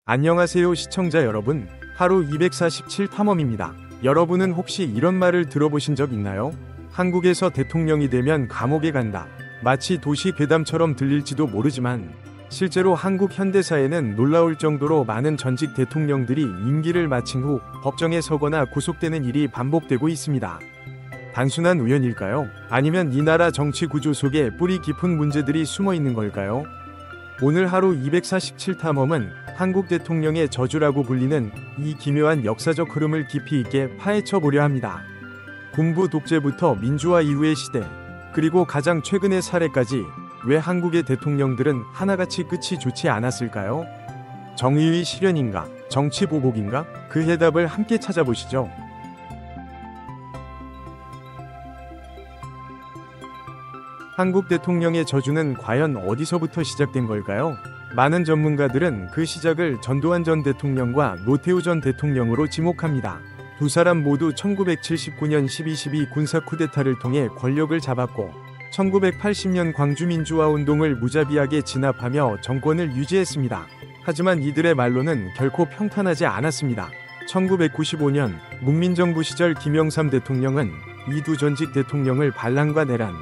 안녕하세요 시청자 여러분, 하루 247 탐험입니다. 여러분은 혹시 이런 말을 들어보신 적 있나요? 한국에서 대통령이 되면 감옥에 간다. 마치 도시 괴담처럼 들릴지도 모르지만 실제로 한국 현대사에는 놀라울 정도로 많은 전직 대통령들이 임기를 마친 후 법정에 서거나 구속되는 일이 반복되고 있습니다. 단순한 우연일까요? 아니면 이 나라 정치 구조 속에 뿌리 깊은 문제들이 숨어 있는 걸까요? 오늘 하루 247 탐험은 한국 대통령의 저주라고 불리는 이 기묘한 역사적 흐름을 깊이 있게 파헤쳐 보려 합니다. 군부 독재부터 민주화 이후의 시대, 그리고 가장 최근의 사례까지 왜 한국의 대통령들은 하나같이 끝이 좋지 않았을까요? 정의의 실현인가? 정치 보복인가? 그 해답을 함께 찾아보시죠. 한국 대통령의 저주는 과연 어디서부터 시작된 걸까요? 많은 전문가들은 그 시작을 전두환 전 대통령과 노태우 전 대통령으로 지목합니다. 두 사람 모두 1979년 12.12 군사 쿠데타를 통해 권력을 잡았고 1980년 광주민주화운동을 무자비하게 진압하며 정권을 유지했습니다. 하지만 이들의 말로는 결코 평탄하지 않았습니다. 1995년 문민정부 시절 김영삼 대통령은 이 두 전직 대통령을 반란과 내란,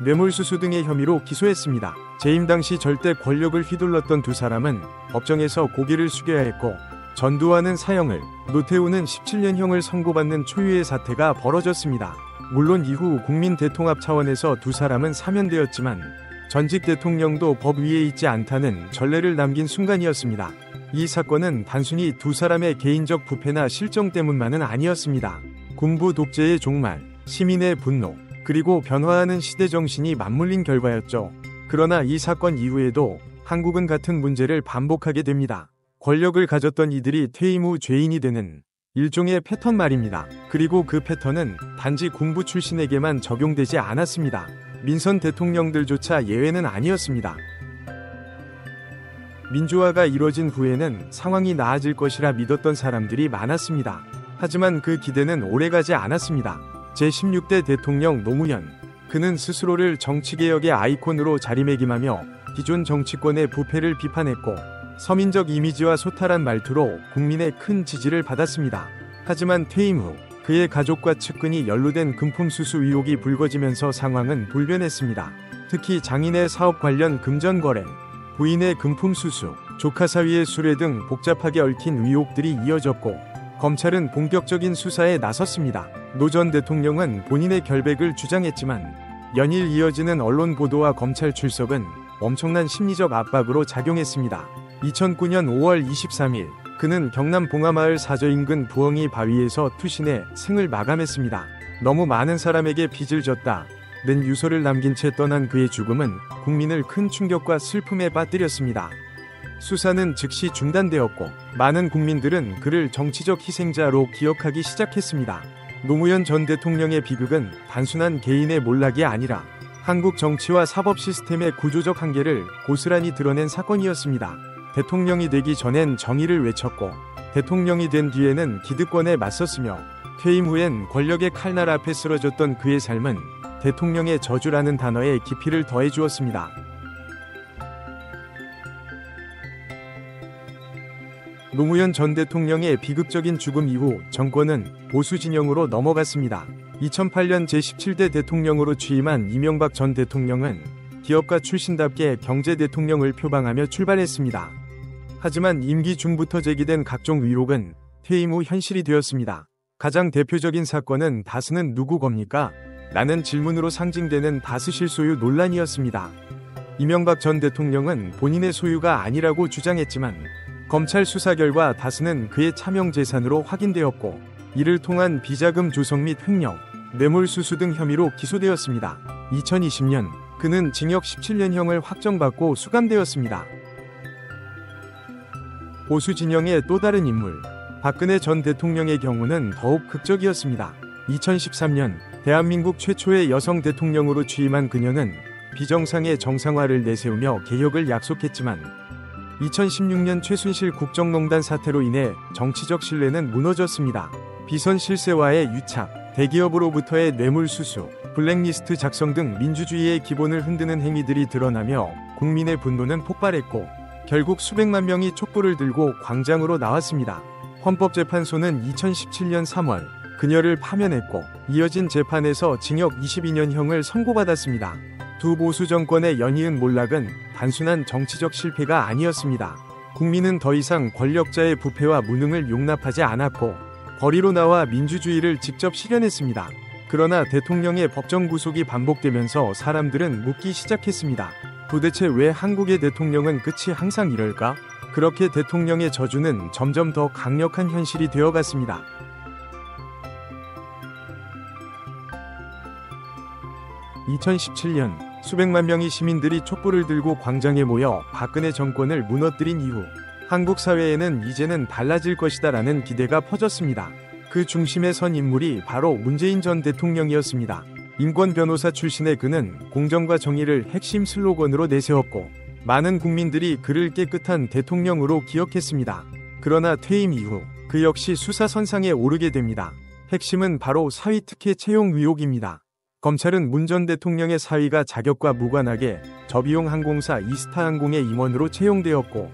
뇌물수수 등의 혐의로 기소했습니다. 재임 당시 절대 권력을 휘둘렀던 두 사람은 법정에서 고개를 숙여야 했고 전두환은 사형을, 노태우는 17년형을 선고받는 초유의 사태가 벌어졌습니다. 물론 이후 국민 대통합 차원에서 두 사람은 사면되었지만 전직 대통령도 법 위에 있지 않다는 전례를 남긴 순간이었습니다. 이 사건은 단순히 두 사람의 개인적 부패나 실정 때문만은 아니었습니다. 군부 독재의 종말, 시민의 분노, 그리고 변화하는 시대 정신이 맞물린 결과였죠. 그러나 이 사건 이후에도 한국은 같은 문제를 반복하게 됩니다. 권력을 가졌던 이들이 퇴임 후 죄인이 되는 일종의 패턴 말입니다. 그리고 그 패턴은 단지 군부 출신에게만 적용되지 않았습니다. 민선 대통령들조차 예외는 아니었습니다. 민주화가 이뤄진 후에는 상황이 나아질 것이라 믿었던 사람들이 많았습니다. 하지만 그 기대는 오래가지 않았습니다. 제16대 대통령 노무현, 그는 스스로를 정치개혁의 아이콘으로 자리매김하며 기존 정치권의 부패를 비판했고 서민적 이미지와 소탈한 말투로 국민의 큰 지지를 받았습니다. 하지만 퇴임 후 그의 가족과 측근이 연루된 금품 수수 의혹이 불거지면서 상황은 돌변했습니다. 특히 장인의 사업 관련 금전 거래, 부인의 금품 수수, 조카 사위의 수뢰 등 복잡하게 얽힌 의혹들이 이어졌고 검찰은 본격적인 수사에 나섰습니다. 노 전 대통령은 본인의 결백을 주장했지만 연일 이어지는 언론 보도와 검찰 출석은 엄청난 심리적 압박으로 작용했습니다. 2009년 5월 23일 그는 경남 봉하마을 사저 인근 부엉이 바위에서 투신해 생을 마감했습니다. 너무 많은 사람에게 빚을 졌다 는 유서를 남긴 채 떠난 그의 죽음은 국민을 큰 충격과 슬픔에 빠뜨렸습니다. 수사는 즉시 중단되었고 많은 국민들은 그를 정치적 희생자로 기억하기 시작했습니다. 노무현 전 대통령의 비극은 단순한 개인의 몰락이 아니라 한국 정치와 사법 시스템의 구조적 한계를 고스란히 드러낸 사건이었습니다. 대통령이 되기 전엔 정의를 외쳤고 대통령이 된 뒤에는 기득권에 맞섰으며 퇴임 후엔 권력의 칼날 앞에 쓰러졌던 그의 삶은 대통령의 저주라는 단어에 깊이를 더해 주었습니다. 노무현 전 대통령의 비극적인 죽음 이후 정권은 보수 진영으로 넘어갔습니다. 2008년 제17대 대통령으로 취임한 이명박 전 대통령은 기업가 출신답게 경제 대통령을 표방하며 출발했습니다. 하지만 임기 중부터 제기된 각종 의혹은 퇴임 후 현실이 되었습니다. 가장 대표적인 사건은 다스는 누구 겁니까? 라는 질문으로 상징되는 다스 실소유 논란이었습니다. 이명박 전 대통령은 본인의 소유가 아니라고 주장했지만 검찰 수사 결과 다스는 그의 차명 재산으로 확인되었고 이를 통한 비자금 조성 및 횡령, 뇌물수수 등 혐의로 기소되었습니다. 2020년 그는 징역 17년형을 확정받고 수감되었습니다. 보수 진영의 또 다른 인물, 박근혜 전 대통령의 경우는 더욱 극적이었습니다. 2013년 대한민국 최초의 여성 대통령으로 취임한 그녀는 비정상의 정상화를 내세우며 개혁을 약속했지만 2016년 최순실 국정농단 사태로 인해 정치적 신뢰는 무너졌습니다. 비선 실세와의 유착, 대기업으로부터의 뇌물수수, 블랙리스트 작성 등 민주주의의 기본을 흔드는 행위들이 드러나며 국민의 분노는 폭발했고 결국 수백만 명이 촛불을 들고 광장으로 나왔습니다. 헌법재판소는 2017년 3월 그녀를 파면했고 이어진 재판에서 징역 22년형을 선고받았습니다. 두 보수 정권의 연이은 몰락은 단순한 정치적 실패가 아니었습니다. 국민은 더 이상 권력자의 부패와 무능을 용납하지 않았고 거리로 나와 민주주의를 직접 실현했습니다. 그러나 대통령의 법정 구속이 반복되면서 사람들은 묻기 시작했습니다. 도대체 왜 한국의 대통령은 끝이 항상 이럴까? 그렇게 대통령의 저주는 점점 더 강력한 현실이 되어갔습니다. 2017년 수백만 명의 시민들이 촛불을 들고 광장에 모여 박근혜 정권을 무너뜨린 이후 한국 사회에는 이제는 달라질 것이다라는 기대가 퍼졌습니다. 그 중심에 선 인물이 바로 문재인 전 대통령이었습니다. 인권 변호사 출신의 그는 공정과 정의를 핵심 슬로건으로 내세웠고 많은 국민들이 그를 깨끗한 대통령으로 기억했습니다. 그러나 퇴임 이후 그 역시 수사선상에 오르게 됩니다. 핵심은 바로 사위 특혜 채용 의혹입니다. 검찰은 문 전 대통령의 사위가 자격과 무관하게 저비용 항공사 이스타항공의 임원으로 채용되었고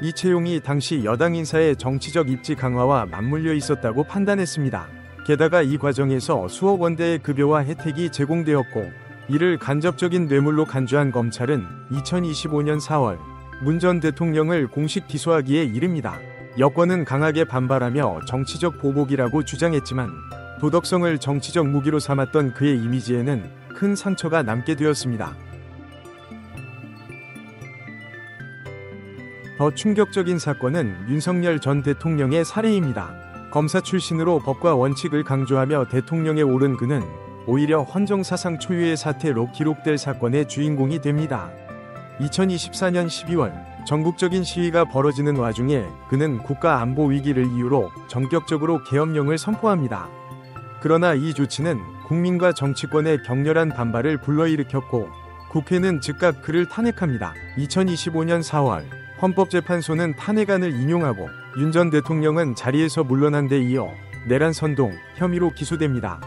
이 채용이 당시 여당 인사의 정치적 입지 강화와 맞물려 있었다고 판단했습니다. 게다가 이 과정에서 수억 원대의 급여와 혜택이 제공되었고 이를 간접적인 뇌물로 간주한 검찰은 2025년 4월 문 전 대통령을 공식 기소하기에 이릅니다. 여권은 강하게 반발하며 정치적 보복이라고 주장했지만 도덕성을 정치적 무기로 삼았던 그의 이미지에는 큰 상처가 남게 되었습니다. 더 충격적인 사건은 윤석열 전 대통령의 사례입니다. 검사 출신으로 법과 원칙을 강조하며 대통령에 오른 그는 오히려 헌정사상 초유의 사태로 기록될 사건의 주인공이 됩니다. 2024년 12월 전국적인 시위가 벌어지는 와중에 그는 국가안보 위기를 이유로 전격적으로 계엄령을 선포합니다. 그러나 이 조치는 국민과 정치권의 격렬한 반발을 불러일으켰고 국회는 즉각 그를 탄핵합니다. 2025년 4월 헌법재판소는 탄핵안을 인용하고 윤 전 대통령은 자리에서 물러난 데 이어 내란 선동 혐의로 기소됩니다.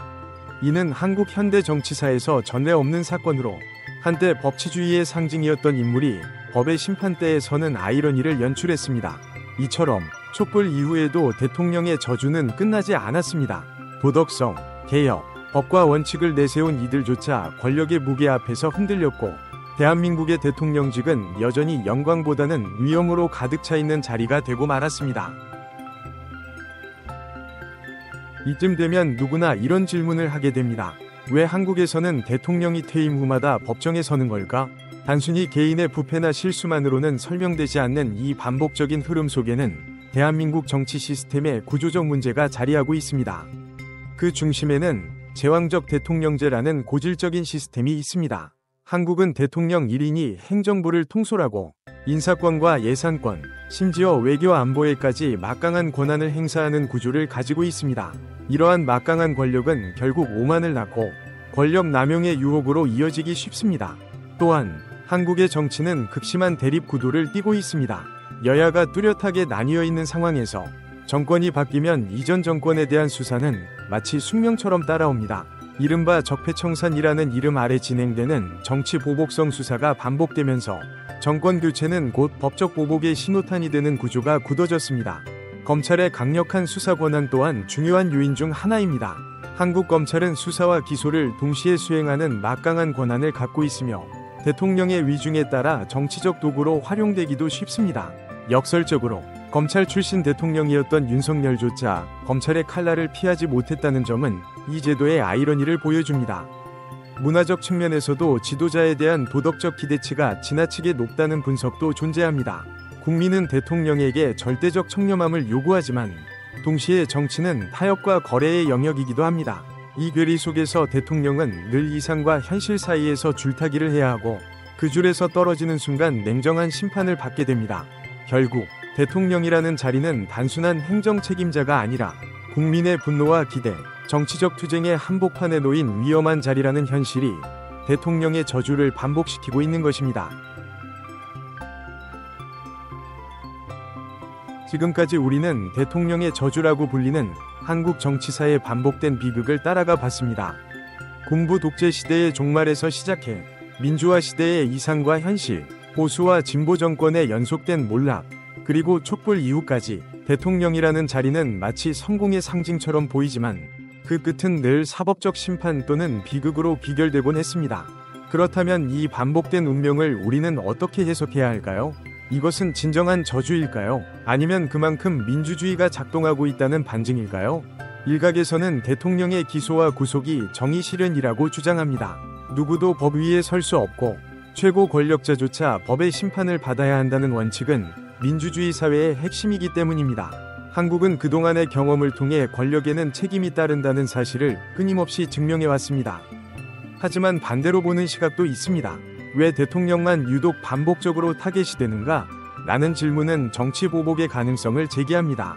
이는 한국 현대 정치사에서 전례 없는 사건으로 한때 법치주의의 상징이었던 인물이 법의 심판대에 서는 아이러니를 연출했습니다. 이처럼 촛불 이후에도 대통령의 저주는 끝나지 않았습니다. 도덕성, 개혁, 법과 원칙을 내세운 이들조차 권력의 무게 앞에서 흔들렸고 대한민국의 대통령직은 여전히 영광보다는 위험으로 가득 차 있는 자리가 되고 말았습니다. 이쯤 되면 누구나 이런 질문을 하게 됩니다. 왜 한국에서는 대통령이 퇴임 후마다 법정에 서는 걸까? 단순히 개인의 부패나 실수만으로는 설명되지 않는 이 반복적인 흐름 속에는 대한민국 정치 시스템의 구조적 문제가 자리하고 있습니다. 그 중심에는 제왕적 대통령제라는 고질적인 시스템이 있습니다. 한국은 대통령 1인이 행정부를 통솔하고 인사권과 예산권, 심지어 외교 안보에까지 막강한 권한을 행사하는 구조를 가지고 있습니다. 이러한 막강한 권력은 결국 오만을 낳고 권력 남용의 유혹으로 이어지기 쉽습니다. 또한 한국의 정치는 극심한 대립 구도를 띠고 있습니다. 여야가 뚜렷하게 나뉘어 있는 상황에서 정권이 바뀌면 이전 정권에 대한 수사는 마치 숙명처럼 따라옵니다. 이른바 적폐청산이라는 이름 아래 진행되는 정치 보복성 수사가 반복되면서 정권 교체는 곧 법적 보복의 신호탄이 되는 구조가 굳어졌습니다. 검찰의 강력한 수사 권한 또한 중요한 요인 중 하나입니다. 한국 검찰은 수사와 기소를 동시에 수행하는 막강한 권한을 갖고 있으며 대통령의 위중에 따라 정치적 도구로 활용되기도 쉽습니다. 역설적으로 검찰 출신 대통령이었던 윤석열조차 검찰의 칼날을 피하지 못했다는 점은 이 제도의 아이러니를 보여줍니다. 문화적 측면에서도 지도자에 대한 도덕적 기대치가 지나치게 높다는 분석도 존재합니다. 국민은 대통령에게 절대적 청렴함을 요구하지만 동시에 정치는 타협과 거래의 영역이기도 합니다. 이 괴리 속에서 대통령은 늘 이상과 현실 사이에서 줄타기를 해야 하고 그 줄에서 떨어지는 순간 냉정한 심판을 받게 됩니다. 결국 대통령이라는 자리는 단순한 행정 책임자가 아니라 국민의 분노와 기대, 정치적 투쟁의 한복판에 놓인 위험한 자리라는 현실이 대통령의 저주를 반복시키고 있는 것입니다. 지금까지 우리는 대통령의 저주라고 불리는 한국 정치사의 반복된 비극을 따라가 봤습니다. 군부 독재 시대의 종말에서 시작해 민주화 시대의 이상과 현실, 보수와 진보 정권의 연속된 몰락, 그리고 촛불 이후까지 대통령이라는 자리는 마치 성공의 상징처럼 보이지만 그 끝은 늘 사법적 심판 또는 비극으로 귀결되곤 했습니다. 그렇다면 이 반복된 운명을 우리는 어떻게 해석해야 할까요? 이것은 진정한 저주일까요? 아니면 그만큼 민주주의가 작동하고 있다는 반증일까요? 일각에서는 대통령의 기소와 구속이 정의 실현이라고 주장합니다. 누구도 법 위에 설 수 없고 최고 권력자조차 법의 심판을 받아야 한다는 원칙은 민주주의 사회의 핵심이기 때문입니다. 한국은 그동안의 경험을 통해 권력에는 책임이 따른다는 사실을 끊임없이 증명해왔습니다. 하지만 반대로 보는 시각도 있습니다. 왜 대통령만 유독 반복적으로 타겟이 되는가? 라는 질문은 정치 보복의 가능성을 제기합니다.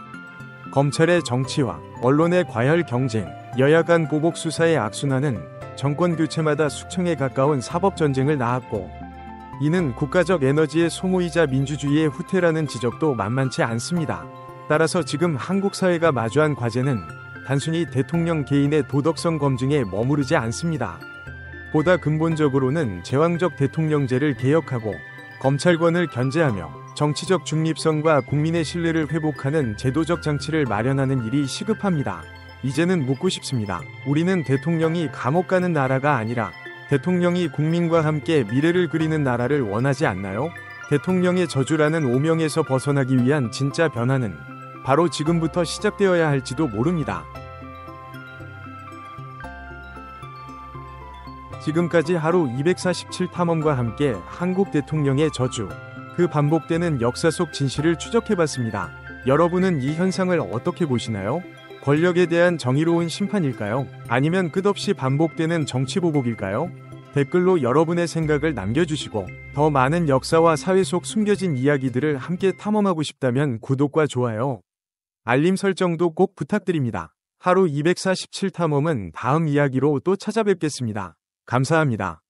검찰의 정치화, 언론의 과열 경쟁, 여야 간 보복 수사의 악순환은 정권 교체마다 숙청에 가까운 사법 전쟁을 낳았고, 이는 국가적 에너지의 소모이자 민주주의의 후퇴라는 지적도 만만치 않습니다. 따라서 지금 한국 사회가 마주한 과제는 단순히 대통령 개인의 도덕성 검증에 머무르지 않습니다. 보다 근본적으로는 제왕적 대통령제를 개혁하고 검찰권을 견제하며 정치적 중립성과 국민의 신뢰를 회복하는 제도적 장치를 마련하는 일이 시급합니다. 이제는 묻고 싶습니다. 우리는 대통령이 감옥 가는 나라가 아니라 대통령이 국민과 함께 미래를 그리는 나라를 원하지 않나요? 대통령의 저주라는 오명에서 벗어나기 위한 진짜 변화는 바로 지금부터 시작되어야 할지도 모릅니다. 지금까지 하루 247탐험과 함께 한국 대통령의 저주, 그 반복되는 역사 속 진실을 추적해봤습니다. 여러분은 이 현상을 어떻게 보시나요? 권력에 대한 정의로운 심판일까요? 아니면 끝없이 반복되는 정치 보복일까요? 댓글로 여러분의 생각을 남겨주시고 더 많은 역사와 사회 속 숨겨진 이야기들을 함께 탐험하고 싶다면 구독과 좋아요, 알림 설정도 꼭 부탁드립니다. 하루 247탐험은 다음 이야기로 또 찾아뵙겠습니다. 감사합니다.